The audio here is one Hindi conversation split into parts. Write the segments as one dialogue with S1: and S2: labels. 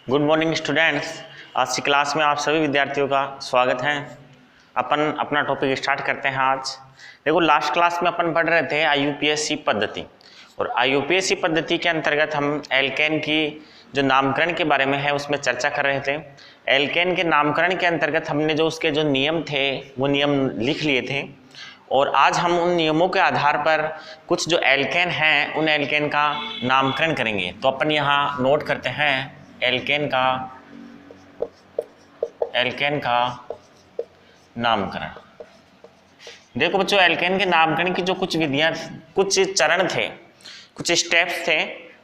S1: Good morning students. आज की क्लास में आप सभी विद्यार्थियों का स्वागत है। अपन अपना टॉपिक स्टार्ट करते हैं आज। देखो, लास्ट क्लास में अपन पढ़ रहे थे आईयूपीएसी पद्धति, और आईयूपीएसी पद्धति के अंतर्गत हम एल्केन की जो नामकरण के बारे में है उसमें चर्चा कर रहे थे। एल्केन के नामकरण के अंतर्गत हमने जो उसके जो नियम थे वो नियम लिख लिए थे, और आज हम उन नियमों के आधार पर कुछ जो एल्केन हैं उन एल्केन का नामकरण करेंगे। तो अपन यहाँ नोट करते हैं एल्केन का नामकरण। देखो बच्चों, एल्केन के नामकरण की जो कुछ विधियां, कुछ चरण थे, कुछ स्टेप्स थे,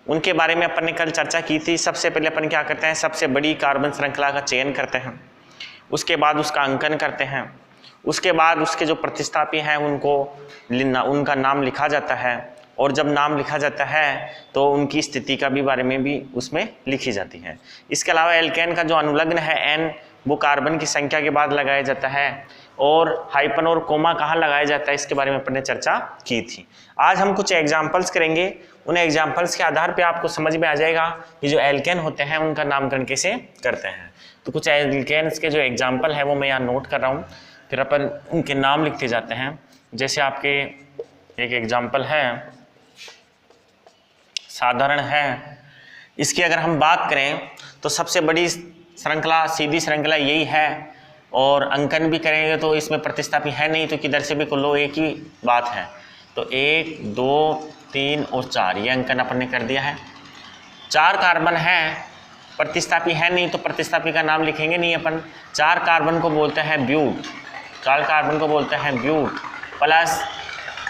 S1: उनके बारे में अपन ने कल चर्चा की थी। सबसे पहले अपन क्या करते हैं, सबसे बड़ी कार्बन श्रृंखला का चयन करते हैं, उसके बाद उसका अंकन करते हैं, उसके बाद उसके जो प्रतिस्थापी हैं उनका नाम लिखा जाता है, और जब नाम लिखा जाता है तो उनकी स्थिति का भी बारे में भी उसमें लिखी जाती है। इसके अलावा एल्केन का जो अनुलग्न है एन, वो कार्बन की संख्या के बाद लगाया जाता है, और हाइपन और कोमा कहाँ लगाया जाता है इसके बारे में अपन ने चर्चा की थी। आज हम कुछ एग्जाम्पल्स करेंगे, उन एग्जाम्पल्स के आधार पर आपको समझ में आ जाएगा कि जो एल्केन होते हैं उनका नामकरण कैसे करते हैं। तो कुछ एल्केन्स के जो एग्जाम्पल है वो मैं यहाँ नोट कर रहा हूँ, फिर अपन उनके नाम लिखते जाते हैं। जैसे आपके एक एग्जाम्पल है, साधारण है, इसकी अगर हम बात करें तो सबसे बड़ी श्रृंखला, सीधी श्रृंखला यही है, और अंकन भी करेंगे तो इसमें प्रतिस्थापी है नहीं, तो किधर से भी कर लो एक ही बात है। तो 1, 2, 3 और 4 ये अंकन अपन ने कर दिया है। 4 कार्बन है, प्रतिस्थापी है नहीं, तो प्रतिस्थापी का नाम लिखेंगे नहीं अपन। 4 कार्बन को बोलते हैं ब्यूट, 4 कार्बन को बोलते हैं ब्यूट, प्लस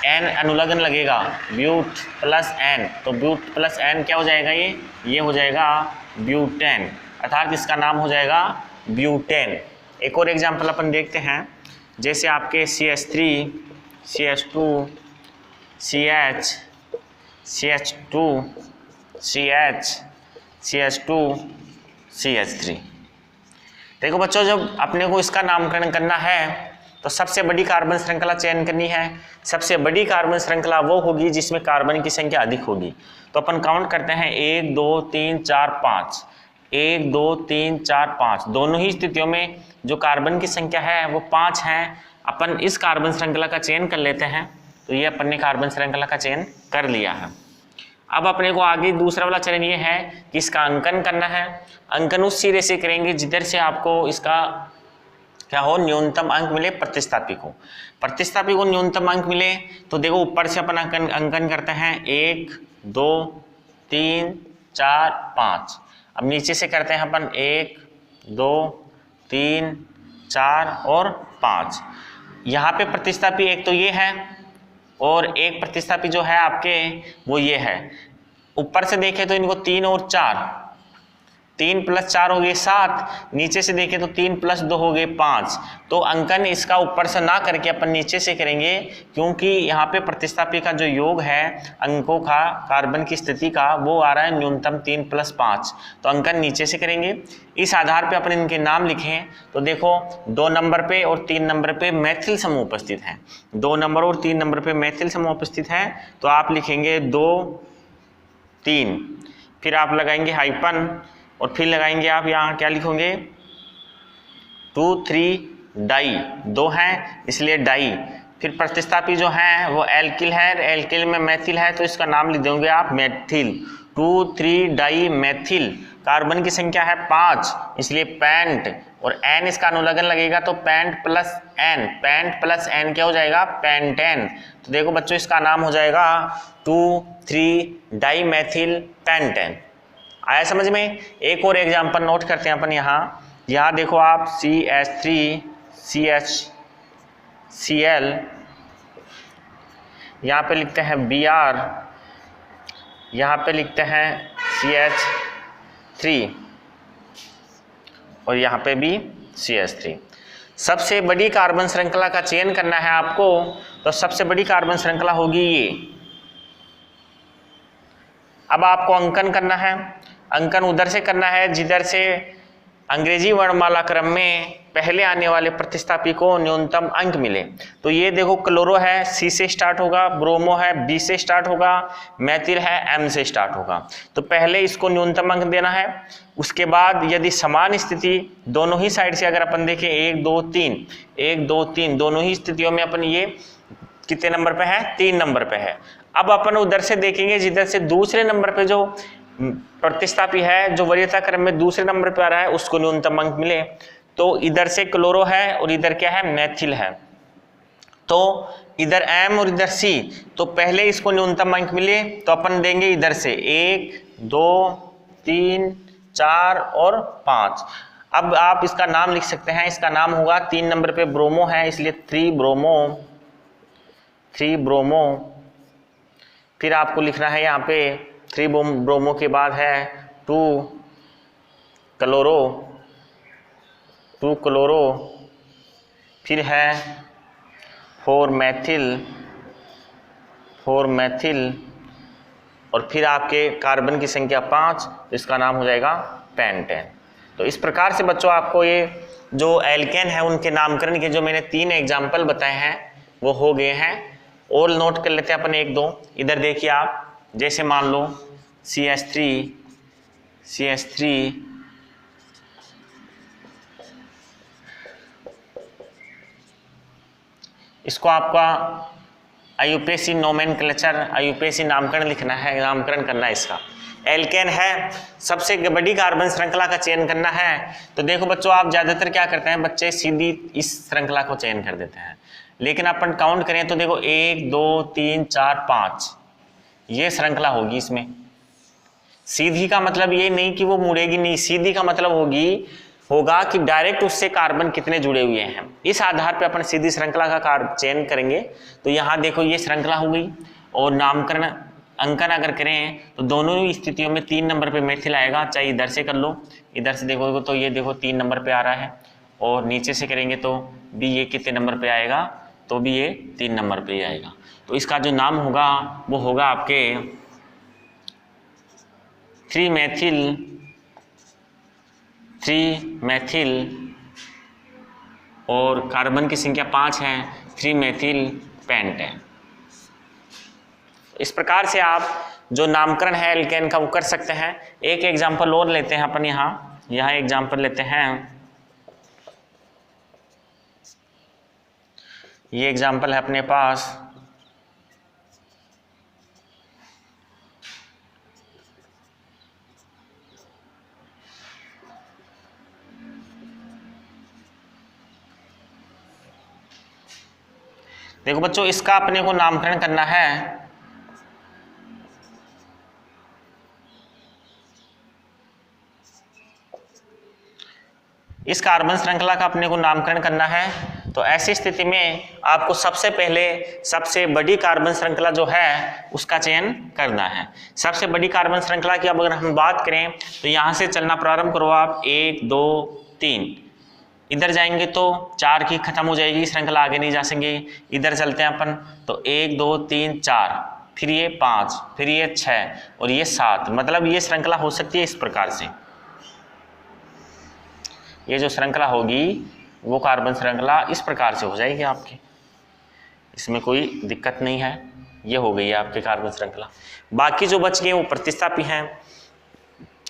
S1: एन अनुलग्न लगेगा, ब्यूट प्लस एन, तो ब्यूट प्लस एन क्या हो जाएगा, ये हो जाएगा ब्यूटेन, अर्थात इसका नाम हो जाएगा ब्यूटेन। एक और एग्जांपल अपन देखते हैं, जैसे आपके CH3, CH2, CH, CH2, CH, CH2, CH3। देखो बच्चों, जब अपने को इसका नामकरण करना है तो सबसे बड़ी कार्बन श्रृंखला चयन करनी है। सबसे बड़ी कार्बन श्रृंखला वो होगी जिसमें कार्बन की संख्या अधिक होगी। तो अपन काउंट करते हैं 1, 2, 3, 4, 5, 1, 2, 3, 4, 5। दोनों ही स्थितियों में जो कार्बन की संख्या है वो 5 है। अपन इस कार्बन श्रृंखला का चयन कर लेते हैं, तो ये अपन ने कार्बन श्रृंखला का चयन कर लिया है। अब अपने को आगे दूसरा वाला चरण ये है कि इसका अंकन करना है। अंकन उस सिरे से करेंगे जिधर से आपको इसका क्या हो, न्यूनतम अंक मिले प्रतिस्थापी को न्यूनतम अंक मिले। तो देखो, ऊपर से अपन अंकन करते हैं 1, 2, 3, 4, 5। अब नीचे से करते हैं अपन 1, 2, 3, 4 और 5। यहाँ पे प्रतिस्थापी एक तो ये है, और एक प्रतिस्थापी जो है आपके वो ये है। ऊपर से देखें तो इनको 3 और 4, 3 + 4 हो गए 7, नीचे से देखें तो 3 + 2 हो गए 5। तो अंकन इसका ऊपर से ना करके अपन नीचे से करेंगे, क्योंकि यहाँ पे प्रतिस्थापी का जो योग है अंकों का, कार्बन की स्थिति का, वो आ रहा है न्यूनतम 3 + 5। तो अंकन नीचे से करेंगे। इस आधार पे अपन इनके नाम लिखें तो देखो, 2 नंबर पे और 3 नंबर पे मैथिल समूह उपस्थित है। 2 नंबर और 3 नंबर पे मैथिल समूह उपस्थित है, तो आप लिखेंगे 2, 3, फिर आप लगाएंगे हाइपन, और फिर लगाएंगे आप यहाँ क्या लिखोगे, 2, 3 डाई, 2 हैं इसलिए डाई। फिर प्रतिस्थापी जो है वो एल्किल है, एल्किल में मैथिल है, तो इसका नाम लिख दोगे आप मैथिल, 2, 3 डाई मैथिल। कार्बन की संख्या है 5 इसलिए पेंट, और एन इसका अनुलग्न लगेगा तो pent plus ene, pent plus ene क्या हो जाएगा, पेंटेन। तो देखो बच्चों, इसका नाम हो जाएगा 2, 3 डाई मैथिल पेंटेन। आया समझ में। एक और एग्जांपल नोट करते हैं अपन यहाँ देखो आप, CH3, CHCl, यहाँ पे लिखते हैं Br, यहाँ पे लिखते हैं CH3, और यहाँ पे भी CH3। सबसे बड़ी कार्बन श्रृंखला का चयन करना है आपको, तो सबसे बड़ी कार्बन श्रृंखला होगी ये। अब आपको अंकन करना है। अंकन उधर से करना है जिधर से अंग्रेजी वर्णमाला क्रम में पहले आने वाले प्रतिस्थापी को न्यूनतम अंक मिले। तो ये देखो क्लोरो है सी से स्टार्ट होगा, ब्रोमो है बी से स्टार्ट होगा, मैथिल है एम से स्टार्ट होगा। तो पहले इसको न्यूनतम अंक देना है। उसके बाद यदि समान स्थिति दोनों ही साइड से अगर अपन देखें 1 2 3 1 2 3 दोनों ही स्थितियों में अपन ये कितने नंबर पे है, 3 नंबर पे है। अब अपन उधर से देखेंगे जिधर से दूसरे नंबर पे जो प्रतिस्थापी है जो वरीयता क्रम में दूसरे नंबर पे आ रहा है उसको न्यूनतम अंक मिले। तो इधर से क्लोरो है और इधर क्या है, मैथिल है। तो इधर एम और इधर सी, तो पहले इसको न्यूनतम अंक मिले तो अपन देंगे इधर से 1 2 3 4 और 5। अब आप इसका नाम लिख सकते हैं, इसका नाम होगा 3 नंबर पे ब्रोमो है इसलिए 3 ब्रोमो। फिर आपको लिखना है यहाँ पे 3 ब्रोमो के बाद है 2 क्लोरो, फिर है 4 मैथिल और फिर आपके कार्बन की संख्या 5, तो इसका नाम हो जाएगा पेंटेन। तो इस प्रकार से बच्चों आपको ये जो एल्केन है उनके नामकरण के जो मैंने 3 एग्जाम्पल बताए हैं वो हो गए हैं। और नोट कर लेते हैं अपन 1 2। इधर देखिए आप, जैसे मान लो CH3 इसको आपका IUPAC नोमेनक्लेचर IUPAC नामकरण लिखना है, नामकरण करना है इसका। एल्केन है, सबसे बड़ी कार्बन श्रृंखला का चयन करना है। तो देखो बच्चों आप ज्यादातर क्या करते हैं, बच्चे सीधी इस श्रृंखला को चयन कर देते हैं, लेकिन अपन काउंट करें तो देखो 1 2 3 4 5 ये श्रृंखला होगी। इसमें सीधी का मतलब ये नहीं कि वो मुड़ेगी नहीं, सीधी का मतलब होगा कि डायरेक्ट उससे कार्बन कितने जुड़े हुए हैं। इस आधार पे अपन सीधी श्रृंखला का चयन करेंगे। तो यहाँ देखो ये श्रृंखला हो गई और नामकरण अंकन अगर करें तो दोनों ही स्थितियों में 3 नंबर पे मैथिल आएगा, चाहे इधर से कर लो, इधर से देखोगे तो ये देखो 3 नंबर पे आ रहा है, और नीचे से करेंगे तो भी ये कितने नंबर पे आएगा, तो भी ये 3 नंबर पे ही आएगा। तो इसका जो नाम होगा वो होगा आपके 3 मैथिल और कार्बन की संख्या 5 है, 3 मैथिल पेंटेन। इस प्रकार से आप जो नामकरण है एल्केन का वो कर सकते हैं। एक एग्जांपल और लेते हैं अपन, यहाँ एग्जांपल लेते हैं। ये एग्जांपल है अपने पास देखो बच्चों, इसका अपने को नामकरण करना है। इस कार्बन श्रृंखला का अपने को नामकरण करना है। तो ऐसी स्थिति में आपको सबसे पहले सबसे बड़ी कार्बन श्रृंखला जो है उसका चयन करना है। सबसे बड़ी कार्बन श्रृंखला की अब अगर हम बात करें तो यहाँ से चलना प्रारंभ करो आप, 1 2 3, इधर जाएंगे तो 4 की खत्म हो जाएगी श्रृंखला, आगे नहीं जा सकेंगे। इधर चलते हैं अपन तो 1 2 3 4, फिर ये 5, फिर ये 6 और ये 7, मतलब ये श्रृंखला हो सकती है इस प्रकार से। ये जो श्रृंखला होगी वो कार्बन श्रृंखला इस प्रकार से हो जाएगी आपकी, इसमें कोई दिक्कत नहीं है। ये हो गई है आपकी कार्बन श्रृंखला। बाकी जो बच गए वो प्रतिस्थापी हैं।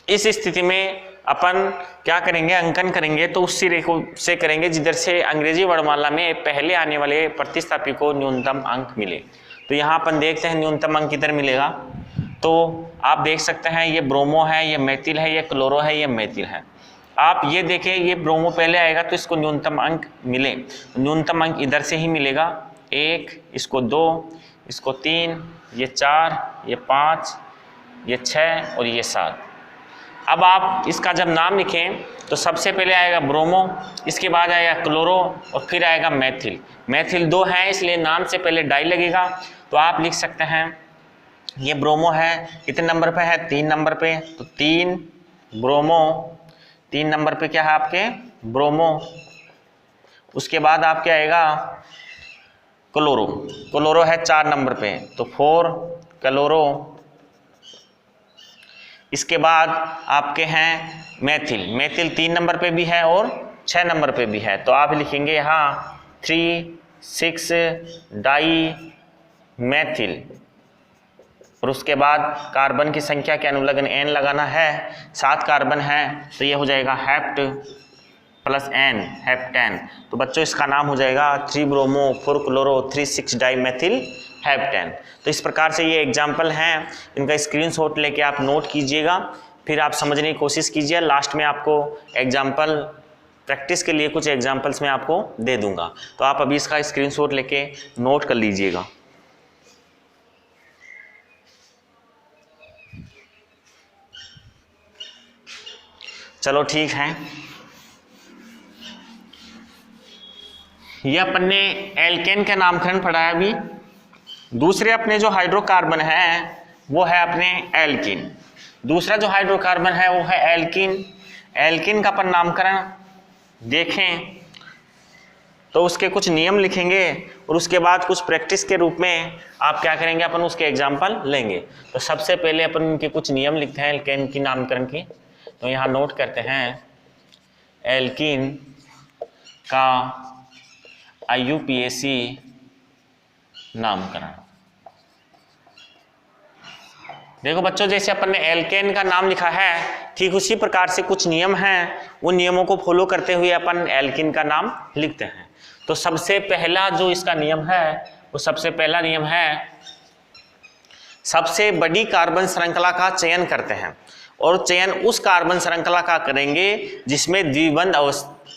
S1: इस स्थिति में अपन क्या करेंगे, अंकन करेंगे तो उस सिरे को से करेंगे जिधर से अंग्रेजी वर्णमाला में पहले आने वाले प्रतिस्थापी को न्यूनतम अंक मिले। तो यहाँ अपन देखते हैं न्यूनतम अंक किधर मिलेगा। तो आप देख सकते हैं ये ब्रोमो है, ये मैथिल है, ये क्लोरो है, ये मैथिल है। आप ये देखें ये ब्रोमो पहले आएगा तो इसको न्यूनतम अंक मिले, तो न्यूनतम अंक इधर से ही मिलेगा। 1, इसको 2, इसको 3, ये 4, ये 5, ये 6 और ये 7। अब आप इसका जब नाम लिखें तो सबसे पहले आएगा ब्रोमो, इसके बाद आएगा क्लोरो और फिर आएगा मैथिल। मैथिल 2 है इसलिए नाम से पहले डाई लगेगा। तो आप लिख सकते हैं ये ब्रोमो है, कितने नंबर पे है, 3 नंबर पे, तो 3 ब्रोमो, 3 नंबर पे क्या है आपके ब्रोमो। उसके बाद आपके आएगा क्लोरो, क्लोरो है 4 नंबर पे, तो 4 क्लोरो। इसके बाद आपके हैं मेथिल, मेथिल 3 नंबर पे भी है और 6 नंबर पे भी है। तो आप लिखेंगे यहाँ 3,6 डाई मेथिल, और उसके बाद कार्बन की संख्या के अनुलग्न N लगाना है, 7 कार्बन है तो ये हो जाएगा हेप्ट प्लस N, हेप्टेन। तो बच्चों इसका नाम हो जाएगा 3 bromo 4 chloro 3,6 di methyl heptane. तो इस प्रकार से ये एग्जाम्पल हैं, इनका स्क्रीनशॉट लेके आप नोट कीजिएगा, फिर आप समझने की कोशिश कीजिए। लास्ट में आपको एग्जाम्पल प्रैक्टिस के लिए कुछ एग्जाम्पल्स मैं आपको दे दूंगा, तो आप अभी इसका स्क्रीनशॉट लेके नोट कर लीजिएगा। चलो ठीक है, ये अपन ने एल्केन का नामकरण पढ़ा है। अभी दूसरे अपने जो हाइड्रोकार्बन है वो है अपने एल्किन। दूसरा जो हाइड्रोकार्बन है वो है एल्किन। एल्किन का अपन नामकरण देखें तो उसके कुछ नियम लिखेंगे और उसके बाद कुछ प्रैक्टिस के रूप में आप क्या करेंगे, अपन उसके एग्जाम्पल लेंगे। तो सबसे पहले अपन उनके कुछ नियम लिखते हैं एल्केन की नामकरण के। तो यहाँ नोट करते हैं एल्कीन का IUPAC नामकरण। देखो बच्चों, जैसे अपन ने एल्केन का नाम लिखा है, ठीक उसी प्रकार से कुछ नियम हैं, उन नियमों को फॉलो करते हुए अपन एल्कीन का नाम लिखते हैं। तो सबसे पहला जो इसका नियम है वो सबसे पहला नियम है, सबसे बड़ी कार्बन श्रृंखला का चयन करते हैं, और चयन उस कार्बन श्रृंखला का करेंगे जिसमें द्विबंध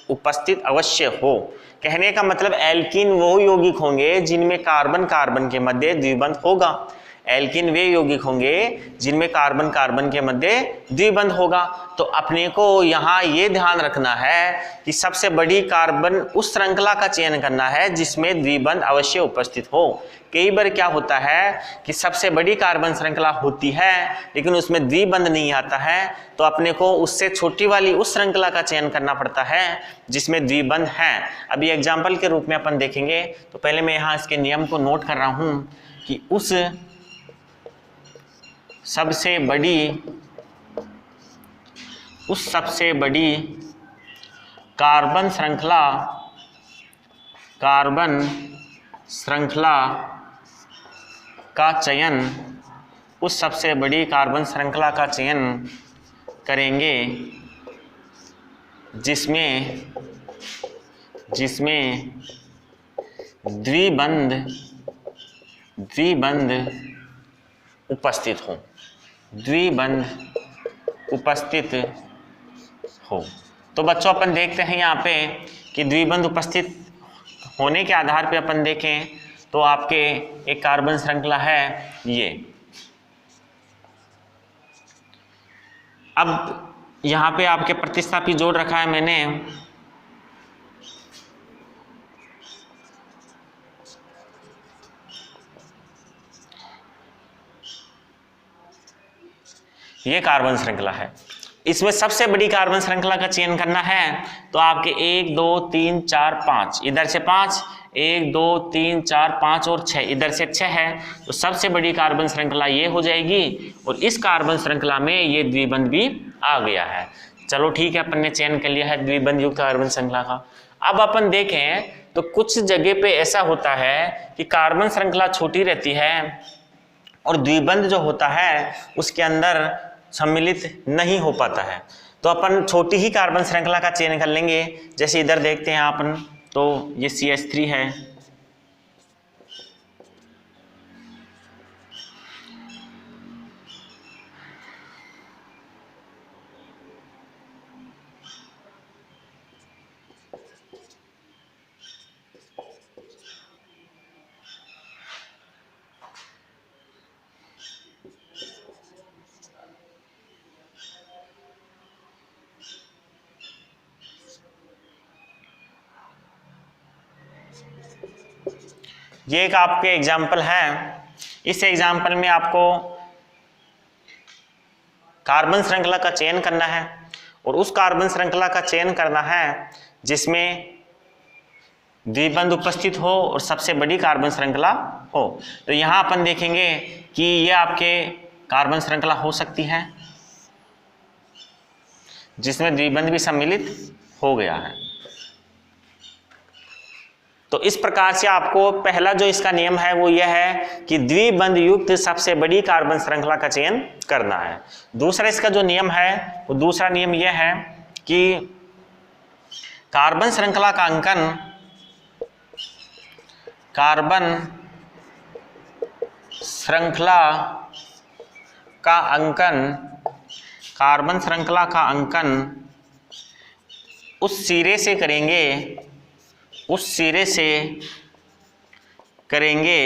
S1: उपस्थित अवश्य हो। कहने का मतलब एल्कीन वो यौगिक होंगे जिनमें कार्बन कार्बन के मध्य द्विबंध होगा। एल्कीन वे यौगिक होंगे जिनमें कार्बन कार्बन के मध्य द्विबंध होगा। तो अपने को यहाँ ये ध्यान रखना है कि सबसे बड़ी कार्बन उस श्रृंखला का चयन करना है जिसमें द्विबंध अवश्य उपस्थित हो। कई बार क्या होता है कि सबसे बड़ी कार्बन श्रृंखला होती है लेकिन उसमें द्विबंध नहीं आता है, तो अपने को उससे छोटी वाली उस श्रृंखला का चयन करना पड़ता है जिसमें द्विबंध है। अभी एग्जाम्पल के रूप में अपन देखेंगे। तो पहले मैं यहाँ इसके नियम को नोट कर रहा हूँ कि उस सबसे बड़ी कार्बन श्रृंखला का चयन, उस सबसे बड़ी कार्बन श्रृंखला का चयन करेंगे जिसमें द्विबंध उपस्थित हो, द्विबंध उपस्थित हो। तो बच्चों अपन देखते हैं यहाँ पे कि द्विबंध उपस्थित होने के आधार पे अपन देखें तो आपके एक कार्बन श्रृंखला है ये। अब यहाँ पे आपके प्रतिस्थापी जोड़ रखा है मैंने, ये कार्बन श्रृंखला है। इसमें सबसे बड़ी कार्बन श्रृंखला का चयन करना है तो आपके 1 2 3 4 5, इधर से 5, 1 2 3 4 5 और 6, इधर से 6 है। तो सबसे बड़ी कार्बन श्रृंखला ये हो जाएगी, और इस कार्बन श्रृंखला में ये द्विबंध भी आ गया है। चलो ठीक है, अपन ने चयन कर लिया है द्विबंध युक्त कार्बन श्रृंखला का। अब अपन देखें तो कुछ जगह पे ऐसा होता है कि कार्बन श्रृंखला छोटी रहती है और द्विबंध जो होता है उसके अंदर सम्मिलित नहीं हो पाता है। तो अपन छोटी ही कार्बन श्रृंखला का चयन कर लेंगे। जैसे इधर देखते हैं अपन, तो ये CH3 है, ये एक आपके एग्जाम्पल है। इस एग्जाम्पल में आपको कार्बन श्रृंखला का चयन करना है और उस कार्बन श्रृंखला का चयन करना है जिसमें द्विबंध उपस्थित हो और सबसे बड़ी कार्बन श्रृंखला हो। तो यहाँ अपन देखेंगे कि ये आपके कार्बन श्रृंखला हो सकती है, जिसमें द्विबंध भी सम्मिलित हो गया है। तो इस प्रकार से आपको पहला जो इसका नियम है वो यह है कि द्विबंध युक्त सबसे बड़ी कार्बन श्रृंखला का चयन करना है। दूसरा इसका जो नियम है वो दूसरा नियम यह है कि कार्बन श्रृंखला का अंकन कार्बन श्रृंखला का अंकन उस सिरे से करेंगे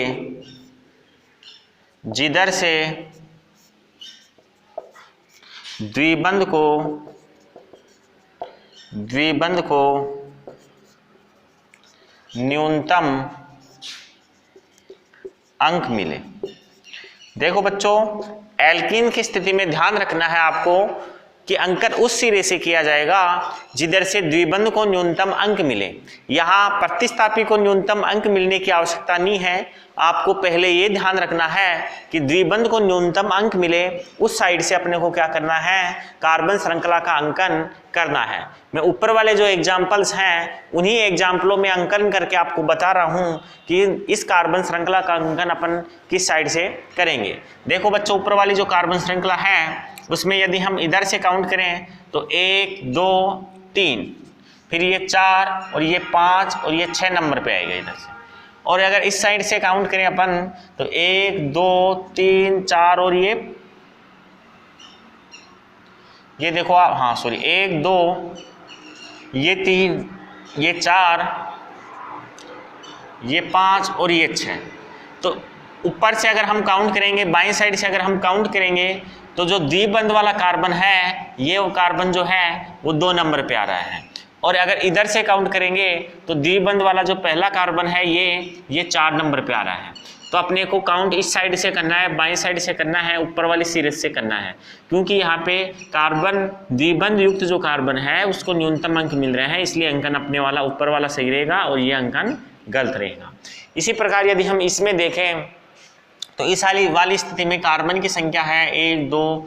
S1: जिधर से द्विबंध को न्यूनतम अंक मिले। देखो बच्चों, एल्कीन की स्थिति में ध्यान रखना है आपको कि अंकन उस सिरे से किया जाएगा जिधर से द्विबंध को न्यूनतम अंक मिले। यहाँ प्रतिस्थापी को न्यूनतम अंक मिलने की आवश्यकता नहीं है। आपको पहले ये ध्यान रखना है कि द्विबंध को न्यूनतम अंक मिले उस साइड से अपने को क्या करना है, कार्बन श्रृंखला का अंकन करना है। मैं ऊपर वाले जो एग्जाम्पल्स हैं उन्हीं एग्जाम्पलों में अंकन करके आपको बता रहा हूँ कि इस कार्बन श्रृंखला का अंकन अपन किस साइड से करेंगे। देखो बच्चों, ऊपर वाली जो कार्बन श्रृंखला है उसमें यदि हम इधर से काउंट करें तो 1 2 3, फिर ये 4 और ये 5 और ये 6 नंबर पे आएगा इधर से। और अगर इस साइड से काउंट करें अपन तो 1 2 3 4 और ये देखो आप, हाँ सॉरी, 1 2 ये 3 ये 4 ये 5 और ये 6। तो ऊपर से अगर हम काउंट करेंगे, बाईं साइड से अगर हम काउंट करेंगे तो जो द्विबंध वाला कार्बन है ये वो कार्बन जो है वो 2 नंबर पे आ रहा है। और अगर इधर से काउंट करेंगे तो द्विबंध वाला जो पहला कार्बन है ये 4 नंबर पे आ रहा है। तो अपने को काउंट इस साइड से करना है, बाएं साइड से करना है, ऊपर वाली सीरीज से करना है, क्योंकि यहाँ पे कार्बन द्विबंध युक्त जो कार्बन है उसको न्यूनतम अंक मिल रहे हैं, इसलिए अंकन अपने वाला ऊपर वाला सही रहेगा और ये अंकन गलत रहेगा। इसी प्रकार यदि हम इसमें देखें तो इस वाली स्थिति में कार्बन की संख्या है 1 2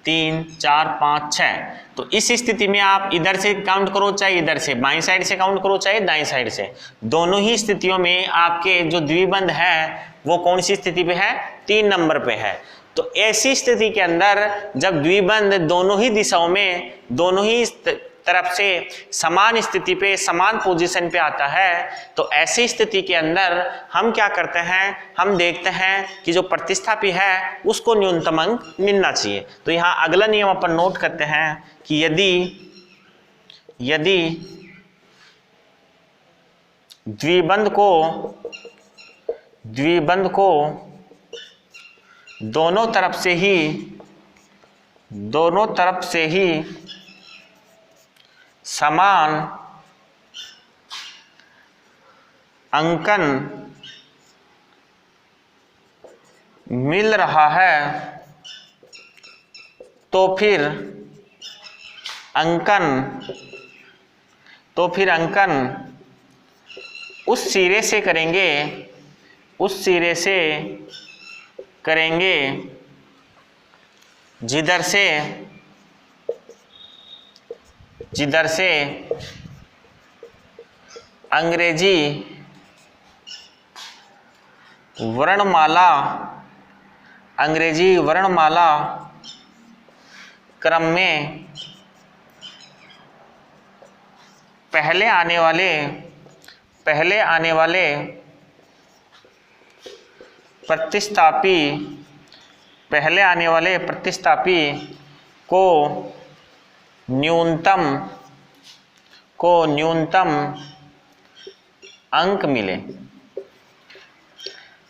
S1: 3 4 5 6। तो इस स्थिति में आप इधर से काउंट करो चाहे इधर से, बाईं साइड से काउंट करो चाहे दाईं साइड से, दोनों ही स्थितियों में आपके जो द्विबंध है वो कौन सी स्थिति पे है, 3 नंबर पे है। तो ऐसी स्थिति के अंदर जब द्विबंध दोनों ही दिशाओं में, दोनों ही तरफ से समान स्थिति पे, समान पोजीशन पे आता है, तो ऐसी स्थिति के अंदर हम क्या करते हैं, हम देखते हैं कि जो प्रतिस्थापी है उसको न्यूनतम अंक मिलना चाहिए। तो यहाँ अगला नियम अपन नोट करते हैं कि यदि द्विबंध को दोनों तरफ से ही समान अंकन मिल रहा है तो फिर अंकन उस सिरे से करेंगे जिधर से अंग्रेजी वर्णमाला क्रम में पहले आने वाले प्रतिस्थापी को न्यूनतम अंक मिले।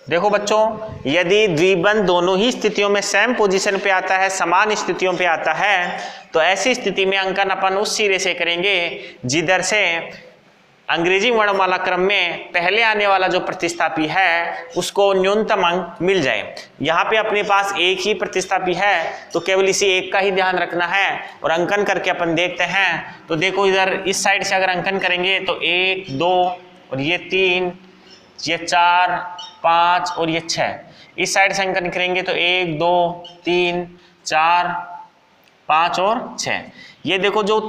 S1: देखो बच्चों, यदि द्विबंध दोनों ही स्थितियों में सेम पोजीशन पे आता है, समान स्थितियों पे आता है, तो ऐसी स्थिति में अंकन अपन उस सिरे से करेंगे जिधर से अंग्रेजी वर्णमाला क्रम में पहले आने वाला जो प्रतिस्थापी है उसको न्यूनतम अंक मिल जाए। यहाँ पे अपने पास एक ही प्रतिस्थापी है तो केवल इसी एक का ही ध्यान रखना है और अंकन करके अपन देखते हैं। तो देखो इधर इस साइड से अगर अंकन करेंगे तो 1 2 और ये 3 ये 4 5 और ये 6। इस साइड से अंकन करेंगे तो 1 2 3 4 5 और 6। ये देखो जो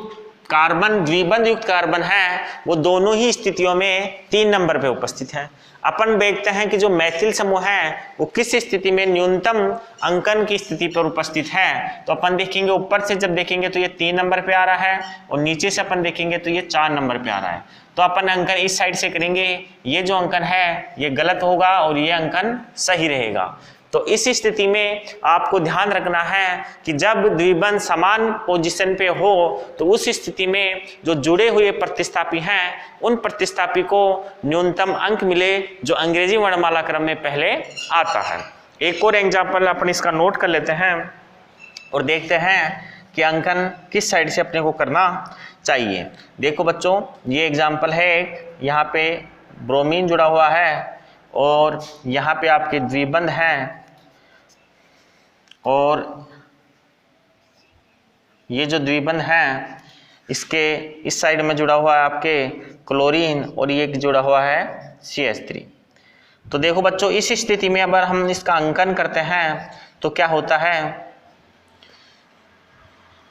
S1: कार्बन द्विबंध युक्त कार्बन है वो दोनों ही स्थितियों में 3 नंबर पे उपस्थित है। अपन देखते हैं कि जो मैथिल समूह है वो किस स्थिति में न्यूनतम अंकन की स्थिति पर उपस्थित है। तो अपन देखेंगे ऊपर से जब देखेंगे तो ये 3 नंबर पे आ रहा है और नीचे से अपन देखेंगे तो ये 4 नंबर पे आ रहा है। तो अपन अंकन इस साइड से करेंगे, ये जो अंकन है ये गलत होगा और ये अंकन सही रहेगा। तो इस स्थिति में आपको ध्यान रखना है कि जब द्विबंध समान पोजीशन पे हो तो उस स्थिति में जो जुड़े हुए प्रतिस्थापी हैं उन प्रतिस्थापी को न्यूनतम अंक मिले जो अंग्रेजी वर्णमाला क्रम में पहले आता है। एक और एग्जाम्पल अपन इसका नोट कर लेते हैं और देखते हैं कि अंकन किस साइड से अपने को करना चाहिए। देखो बच्चों, ये एग्जाम्पल है एक, यहाँ पे ब्रोमीन जुड़ा हुआ है और यहाँ पे आपके द्विबंध हैं और ये जो द्विबंध हैं इसके इस साइड में जुड़ा हुआ है आपके क्लोरीन और ये जुड़ा हुआ है CH3। तो देखो बच्चों, इस स्थिति में अगर हम इसका अंकन करते हैं तो क्या होता है,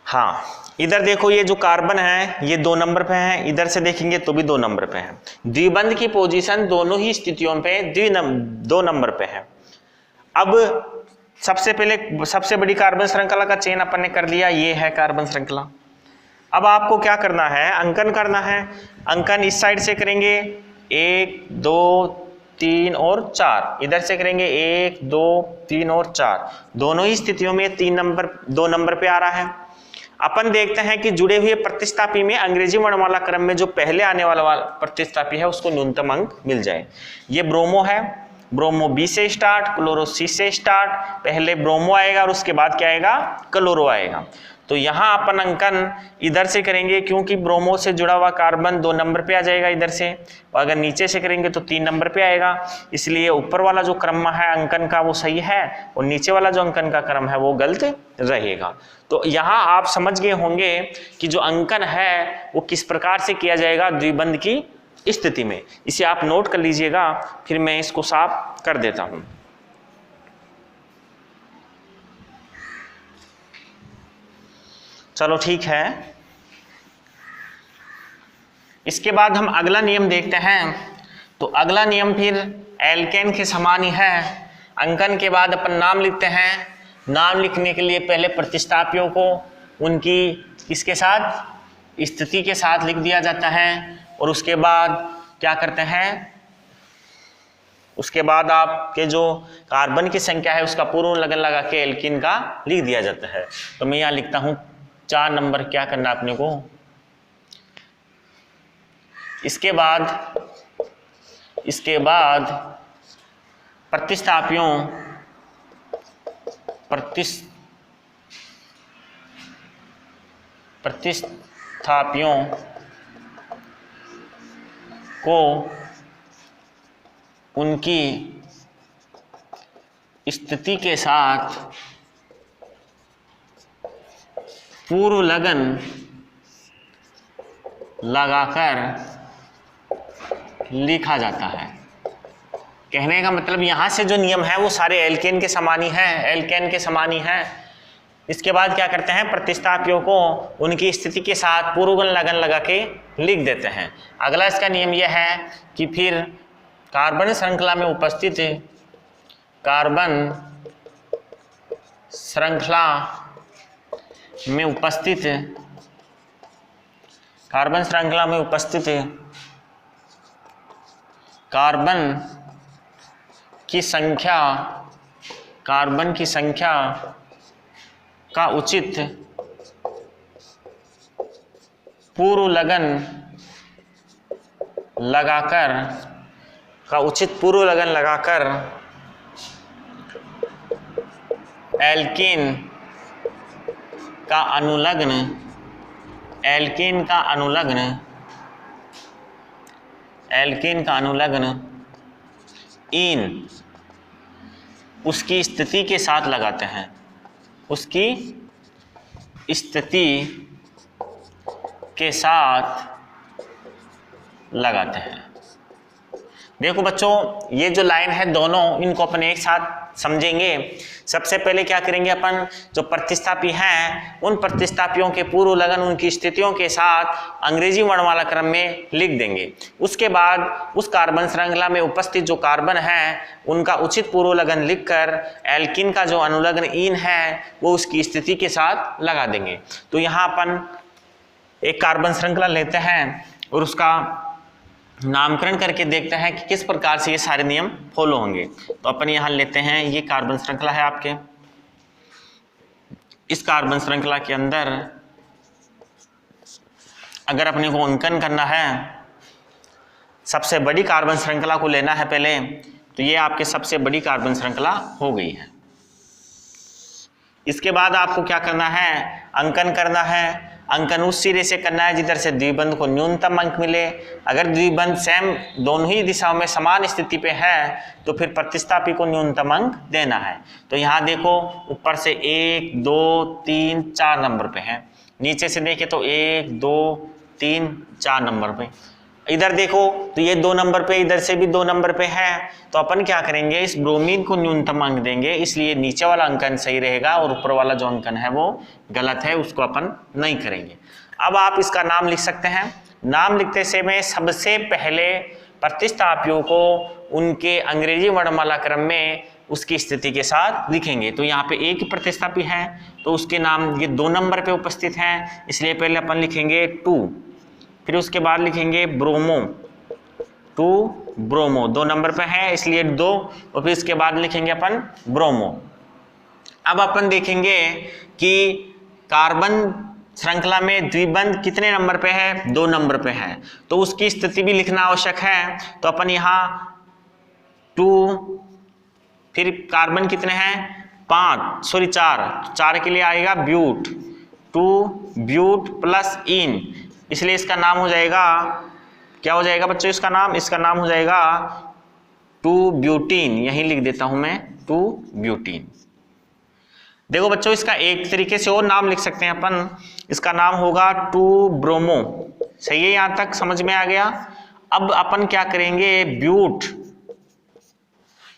S1: हाँ इधर देखो ये जो कार्बन है ये 2 नंबर पे है, इधर से देखेंगे तो भी 2 नंबर पे है। द्विबंध की पोजीशन दोनों ही स्थितियों पे 2 नंबर पे है। अब सबसे पहले सबसे बड़ी कार्बन श्रृंखला का चयन अपन ने कर लिया, ये है कार्बन श्रृंखला। अब आपको क्या करना है, अंकन करना है। अंकन इस साइड से करेंगे 1 2 3 और 4, इधर से करेंगे 1 2 3 और 4, दोनों ही स्थितियों में 2 नंबर पे आ रहा है। अपन देखते हैं कि जुड़े हुए प्रतिस्थापी में अंग्रेजी वर्णमाला क्रम में जो पहले आने वाला प्रतिस्थापी है उसको न्यूनतम अंक मिल जाए। ये ब्रोमो है, ब्रोमो B से स्टार्ट, क्लोरो C से स्टार्ट, पहले ब्रोमो आएगा और उसके बाद क्या आएगा, क्लोरो आएगा। तो यहाँ अपन अंकन इधर से करेंगे क्योंकि ब्रोमो से जुड़ा हुआ कार्बन 2 नंबर पे आ जाएगा इधर से, और अगर नीचे से करेंगे तो 3 नंबर पे आएगा। इसलिए ऊपर वाला जो क्रम है अंकन का वो सही है और नीचे वाला जो अंकन का क्रम है वो गलत रहेगा। तो यहाँ आप समझ गए होंगे कि जो अंकन है वो किस प्रकार से किया जाएगा द्विबंध की स्थिति में। इसे आप नोट कर लीजिएगा, फिर मैं इसको साफ कर देता हूं। चलो ठीक है, इसके बाद हम अगला नियम देखते हैं। तो अगला नियम फिर एल्केन के समान ही है। अंकन के बाद अपन नाम लिखते हैं। नाम लिखने के लिए पहले प्रतिस्थापियों को उनकी किसके साथ, स्थिति के साथ लिख दिया जाता है और उसके बाद क्या करते हैं, उसके बाद आपके जो कार्बन की संख्या है उसका पूर्ण लगन लगा के एल्कीन का लिख दिया जाता है। तो मैं यहाँ लिखता हूँ 4 नंबर, क्या करना अपने को। इसके बाद प्रतिस्थापियों को उनकी स्थिति के साथ पूर्व लगन लगाकर लिखा जाता है। कहने का मतलब यहाँ से जो नियम है वो सारे एल्केन के समान ही है। इसके बाद क्या करते हैं, प्रतिस्थापियों को उनकी स्थिति के साथ पूर्व लगन लगा के लिख देते हैं। अगला इसका नियम यह है कि फिर कार्बन श्रृंखला में उपस्थित कार्बन की संख्या का उचित पूर्व लगन लगाकर एल्कीन का अनुलग्न इन उसकी स्थिति के साथ लगाते हैं, उसकी स्थिति के साथ लगाते हैं। देखो बच्चों, ये जो लाइन है दोनों, इनको अपन एक साथ समझेंगे। सबसे पहले क्या करेंगे अपन, जो प्रतिस्थापी हैं उन प्रतिस्थापियों के पूर्व लगन उनकी स्थितियों के साथ अंग्रेजी वर्णमाला क्रम में लिख देंगे। उसके बाद उस कार्बन श्रृंखला में उपस्थित जो कार्बन है उनका उचित पूर्व लगन लिखकर एल्कीन का जो अनुलग्न ईन है वो उसकी स्थिति के साथ लगा देंगे। तो यहाँ अपन एक कार्बन श्रृंखला लेते हैं और उसका नामकरण करके देखते हैं कि किस प्रकार से ये सारे नियम फॉलो होंगे। तो अपन यहाँ लेते हैं, ये कार्बन श्रृंखला है आपके। इस कार्बन श्रृंखला के अंदर अगर अपने को अंकन करना है, सबसे बड़ी कार्बन श्रृंखला को लेना है पहले, तो ये आपके सबसे बड़ी कार्बन श्रृंखला हो गई है। इसके बाद आपको क्या करना है, अंकन करना है। अंकन उस सिरे से करना है जिधर से द्विबंध को न्यूनतम अंक मिले। अगर द्विबंध सेम दोनों ही दिशाओं में समान स्थिति पे है तो फिर प्रतिस्थापी को न्यूनतम अंक देना है। तो यहाँ देखो ऊपर से 1 2 3 4 नंबर पे है, नीचे से देखे तो 1 2 3 4 नंबर पे। इधर देखो तो ये 2 नंबर पे, इधर से भी 2 नंबर पे है। तो अपन क्या करेंगे, इस ब्रोमीन को न्यूनतम अंक देंगे, इसलिए नीचे वाला अंकन सही रहेगा और ऊपर वाला जो अंकन है वो गलत है, उसको अपन नहीं करेंगे। अब आप इसका नाम लिख सकते हैं। नाम लिखते समय सबसे पहले प्रतिस्थापियों को उनके अंग्रेजी वर्णमाला क्रम में उसकी स्थिति के साथ लिखेंगे। तो यहाँ पे एक ही प्रतिस्थापी है तो उसके नाम ये 2 नंबर पे उपस्थित हैं, इसलिए पहले अपन लिखेंगे 2, फिर उसके बाद लिखेंगे ब्रोमो, 2 ब्रोमो 2 नंबर पे है इसलिए 2, और फिर इसके बाद लिखेंगे अपन ब्रोमो। अब अपन देखेंगे कि कार्बन श्रृंखला में द्विबंध कितने नंबर पे है, 2 नंबर पे है, तो उसकी स्थिति भी लिखना आवश्यक है। तो अपन यहाँ 2, फिर कार्बन कितने हैं 4 के लिए आएगा ब्यूट, 2 ब्यूट प्लस इन, इसलिए इसका नाम हो जाएगा, क्या हो जाएगा बच्चों इसका नाम हो जाएगा 2 ब्यूटीन। यहीं लिख देता हूं मैं 2 ब्यूटीन। देखो बच्चों इसका एक तरीके से और नाम लिख सकते हैं अपन, इसका नाम होगा 2 ब्रोमो। सही है, यहां तक समझ में आ गया। अब अपन क्या करेंगे, ब्यूट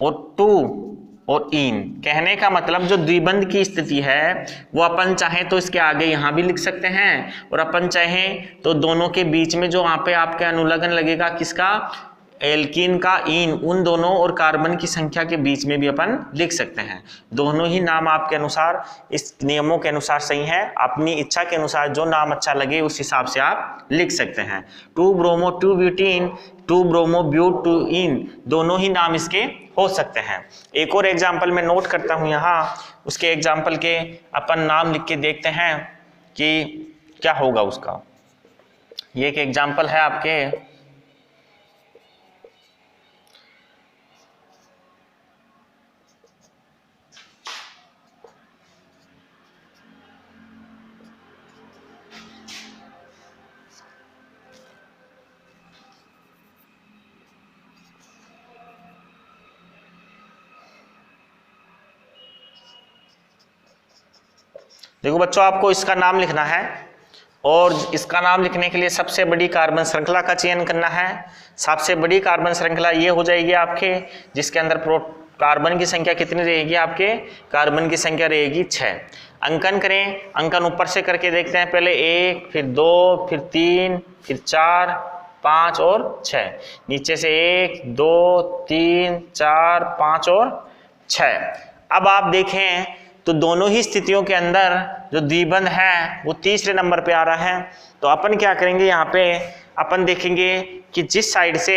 S1: और 2 और इन, कहने का मतलब जो द्विबंध की स्थिति है वो अपन चाहे तो इसके आगे यहां भी लिख सकते हैं, और अपन चाहे तो दोनों के बीच में जो वहां पे आपके अनुलग्न लगेगा किसका, एल्कीन का इन, उन दोनों और कार्बन की संख्या के बीच में भी अपन लिख सकते हैं। दोनों ही नाम आपके अनुसार इस नियमों के अनुसार सही है, अपनी इच्छा के अनुसार जो नाम अच्छा लगे उस हिसाब से आप लिख सकते हैं। 2 ब्रोमो 2 ब्यूटीन, 2 ब्रोमो ब्यूट 2 इन, दोनों ही नाम इसके हो सकते हैं। एक और एग्जाम्पल मैं नोट करता हूं यहाँ, उसके एग्जाम्पल के अपन नाम लिख के देखते हैं कि क्या होगा उसका। ये एक एग्जाम्पल है आपके, देखो बच्चों आपको इसका नाम लिखना है, और इसका नाम लिखने के लिए सबसे बड़ी कार्बन श्रृंखला का चयन करना है। सबसे बड़ी कार्बन श्रृंखला ये हो जाएगी आपके, जिसके अंदर कार्बन की संख्या कितनी रहेगी, आपके कार्बन की संख्या रहेगी 6। अंकन करें, अंकन ऊपर से करके देखते हैं, पहले 1 फिर 2 फिर 3 फिर 4 5 और 6, नीचे से 1 2 3 4 5 और 6। अब आप देखें तो दोनों ही स्थितियों के अंदर जो द्विबंध है वो तीसरे नंबर पे आ रहा है। तो अपन क्या करेंगे, यहाँ पे अपन देखेंगे कि जिस साइड से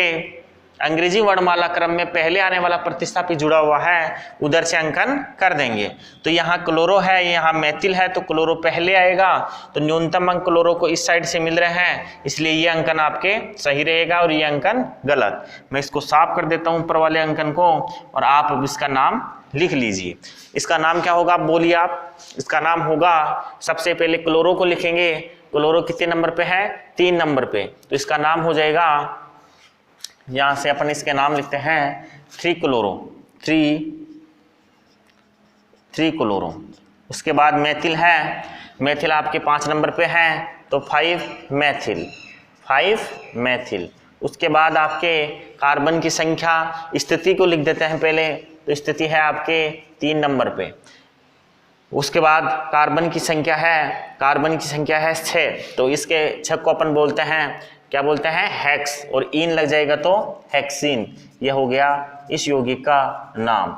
S1: अंग्रेजी वर्णमाला क्रम में पहले आने वाला प्रतिस्थापी जुड़ा हुआ है उधर से अंकन कर देंगे। तो यहाँ क्लोरो है, यहाँ मेथिल है, तो क्लोरो पहले आएगा, तो न्यूनतम अंक क्लोरो को इस साइड से मिल रहे हैं, इसलिए ये अंकन आपके सही रहेगा और ये अंकन गलत। मैं इसको साफ कर देता हूँ ऊपर वाले अंकन को, और आप अब इसका नाम लिख लीजिए। इसका नाम क्या होगा, बोलिए आप। इसका नाम होगा, सबसे पहले क्लोरो को लिखेंगे, क्लोरो कितने नंबर पे है, 3 नंबर पे, तो इसका नाम हो जाएगा, यहां से अपन इसके नाम लिखते हैं 3 क्लोरो, 3 क्लोरो। उसके बाद मेथिल है, मेथिल आपके 5 नंबर पे है, तो 5 मेथिल। उसके बाद आपके कार्बन की संख्या, स्थिति को लिख देते हैं पहले, तो स्थिति है आपके 3 नंबर पे। उसके बाद कार्बन की संख्या है 6, तो इसके 6 को अपन बोलते हैं, क्या बोलते हैं, हेक्स, और इन लग जाएगा तो हेक्सीन। यह हो गया इस यौगिक का नाम,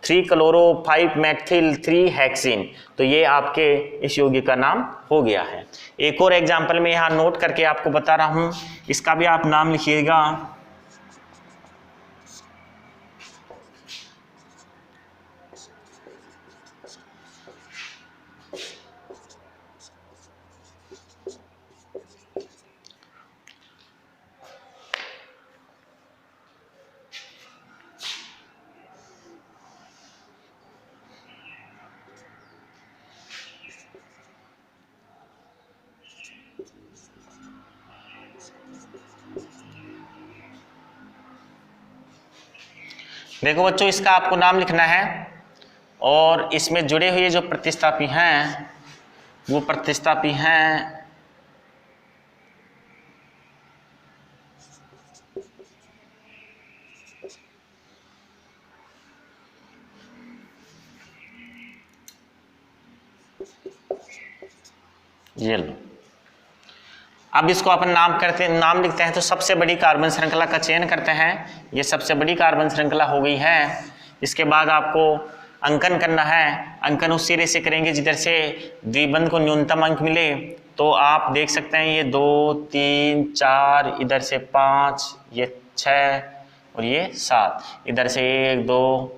S1: 3 क्लोरो 5 मेथिल 3 हेक्सीन। तो ये आपके इस यौगिक का नाम हो गया है। एक और एग्जाम्पल में यहाँ नोट करके आपको बता रहा हूँ, इसका भी आप नाम लिखिएगा। देखो बच्चों, इसका आपको नाम लिखना है, और इसमें जुड़े हुए जो प्रतिस्थापी हैं वो प्रतिस्थापी हैं ये लो। अब इसको अपन नाम लिखते हैं, तो सबसे बड़ी कार्बन श्रृंखला का चयन करते हैं। ये सबसे बड़ी कार्बन श्रृंखला हो गई है। इसके बाद आपको अंकन करना है। अंकन उस सिरे से करेंगे जिधर से द्विबंध को न्यूनतम अंक मिले। तो आप देख सकते हैं ये 2 3 4, इधर से 5, ये 6 और ये 7, इधर से 1 2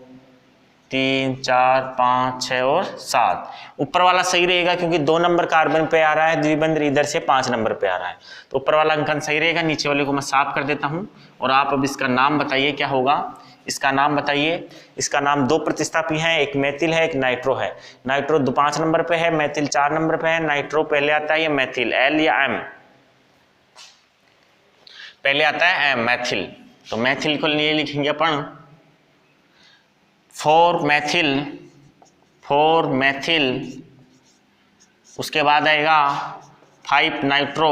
S1: 3 4 5 6 और 7। ऊपर वाला सही रहेगा क्योंकि 2 नंबर कार्बन पे आ रहा है द्विबंध, इधर से 5 नंबर पे आ रहा है, तो ऊपर वाला अंकन सही रहेगा। नीचे वाले को मैं साफ कर देता हूं। और आप अब इसका नाम बताइए क्या होगा। इसका नाम बताइए। इसका नाम 2 प्रतिस्थापी हैं, एक मेथिल है, एक नाइट्रो है। नाइट्रो 5 नंबर पे है, मेथिल 4 नंबर पे है। नाइट्रो पहले आता है या मेथिल, एल या एम, पहले आता है एम, मैथिल। तो मैथिल को लिए लिखेंगे अपन 4 मैथिल, उसके बाद आएगा 5 नाइट्रो,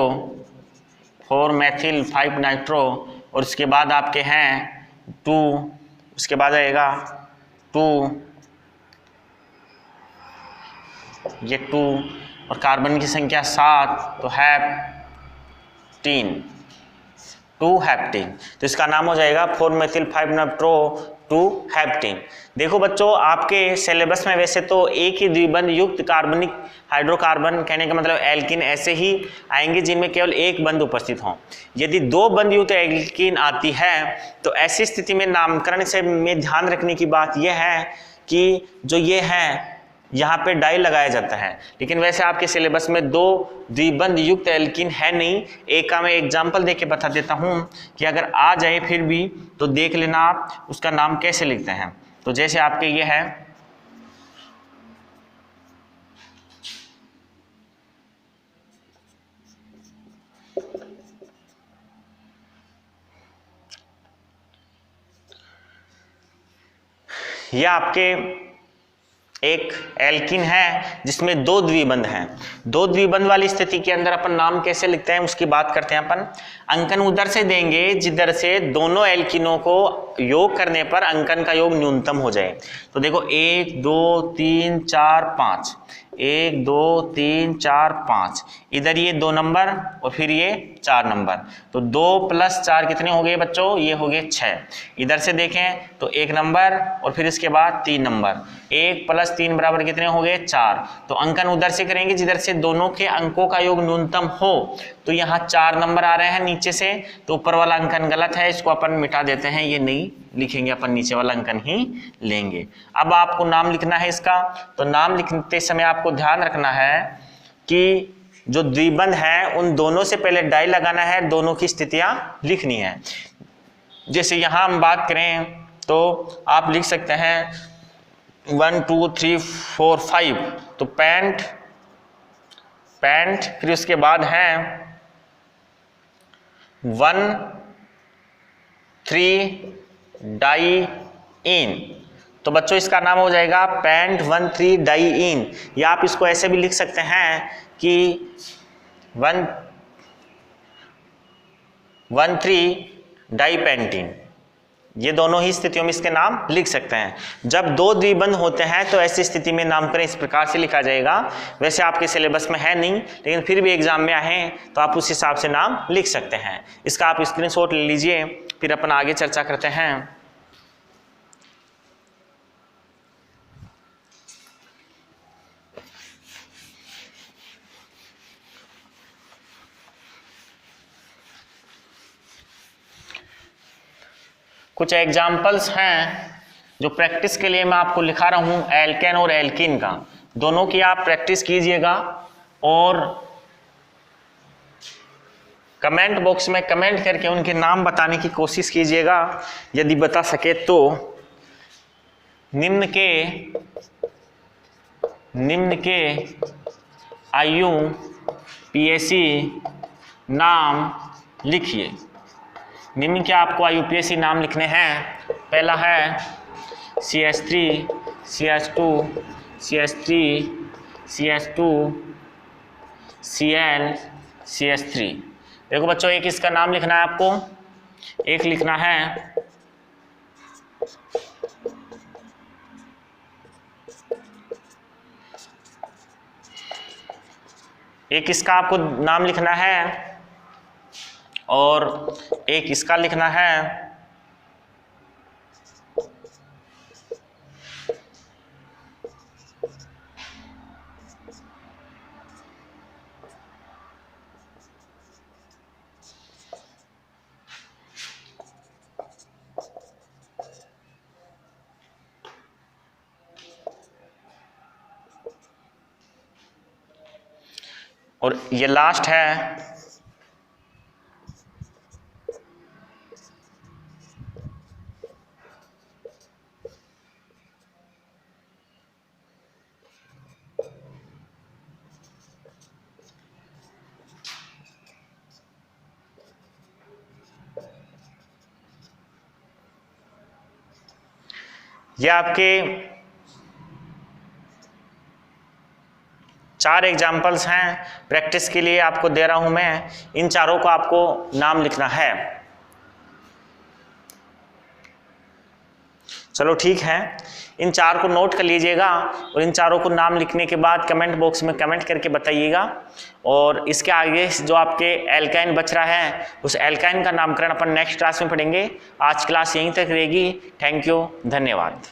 S1: 4 मैथिल 5 नाइट्रो, और उसके बाद आपके हैं 2, उसके बाद आएगा 2, ये 2, और कार्बन की संख्या 7, तो हेप्टीन, 2 हेप्टीन। तो इसका नाम हो जाएगा 4 मेथिल 5 नाइट्रो 2 हेप्टीन। देखो बच्चों, आपके सिलेबस में वैसे तो एक ही द्विबंध युक्त कार्बनिक हाइड्रोकार्बन, कहने का मतलब एल्किन, ऐसे ही आएंगे जिनमें केवल एक बंध उपस्थित हो। यदि 2 बंध युक्त एल्किन आती है तो ऐसी स्थिति में नामकरण से में ध्यान रखने की बात यह है कि जो ये है यहाँ पे डाई लगाया जाता है, लेकिन वैसे आपके सिलेबस में 2 द्विबंध युक्त एल्किन है नहीं। एक का मैं एग्जांपल देके बता देता हूँ कि अगर आ जाए फिर भी तो देख लेना आप उसका नाम कैसे लिखते हैं। तो जैसे आपके ये है, ये आपके एक एल्किन है जिसमें 2 द्विबंध हैं। 2 द्विबंध वाली स्थिति के अंदर अपन नाम कैसे लिखते हैं उसकी बात करते हैं अपन। अंकन उधर से देंगे जिधर से दोनों एल्किनों को योग करने पर अंकन का योग न्यूनतम हो जाए। तो देखो 1 2 3 4 5, 1 2 3 4 5, इधर ये 2 नंबर और फिर ये 4 नंबर, तो 2 + 4 कितने हो गए बच्चों, ये हो गए 6। इधर से देखें तो 1 नंबर और फिर इसके बाद 3 नंबर, 1 + 3 बराबर कितने हो गए 4। तो अंकन उधर से करेंगे जिधर से दोनों के अंकों का योग न्यूनतम हो। तो यहाँ 4 नंबर आ रहे हैं नीचे से, तो ऊपर वाला अंकन गलत है, इसको अपन मिटा देते हैं, ये नहीं लिखेंगे अपन, नीचे वाला अंकन ही लेंगे। अब आपको नाम लिखना है इसका। तो नाम लिखते समय आपको ध्यान रखना है कि जो द्विबंध है उन दोनों से पहले डाई लगाना है, दोनों की स्थितियां लिखनी है। जैसे यहां हम बात करें तो आप लिख सकते हैं 1 2 3 4 5, तो पेंट, फिर उसके बाद है 1 3 डाई इन। तो बच्चों इसका नाम हो जाएगा पेंट 1 3 डाई इन, या आप इसको ऐसे भी लिख सकते हैं कि 1 3 डाई पेंटीन, ये दोनों ही स्थितियों में इसके नाम लिख सकते हैं। जब दो द्विबंध होते हैं तो ऐसी स्थिति में नामकरण इस प्रकार से लिखा जाएगा। वैसे आपके सिलेबस में है नहीं, लेकिन फिर भी एग्जाम में आए तो आप उस हिसाब से नाम लिख सकते हैं। इसका आप स्क्रीनशॉट ले लीजिए, फिर अपन आगे चर्चा करते हैं। कुछ एग्जाम्पल्स हैं जो प्रैक्टिस के लिए मैं आपको लिखा रहा हूं, एल्केन और एल्कीन का। दोनों की आप प्रैक्टिस कीजिएगा और कमेंट बॉक्स में कमेंट करके उनके नाम बताने की कोशिश कीजिएगा। यदि बता सके तो निम्न के IUPAC नाम लिखिए। निम्न के आपको IUPAC नाम लिखने हैं। पहला है CH3, CH2, CH3, CH2, Cl, CH3। देखो बच्चों, एक इसका नाम लिखना है आपको, एक लिखना है इसका आपको नाम लिखना है और एक इसका लिखना है। और ये लास्ट है ये आपके 4 एग्जाम्पल्स हैं, प्रैक्टिस के लिए आपको दे रहा हूं मैं। इन चारों को आपको नाम लिखना है। चलो ठीक है, इन 4 को नोट कर लीजिएगा और इन चारों को नाम लिखने के बाद कमेंट बॉक्स में कमेंट करके बताइएगा। और इसके आगे जो आपके एल्काइन बच रहा है, उस एल्काइन का नामकरण अपन नेक्स्ट क्लास में पढ़ेंगे। आज क्लास यहीं तक रहेगी। थैंक यू, धन्यवाद।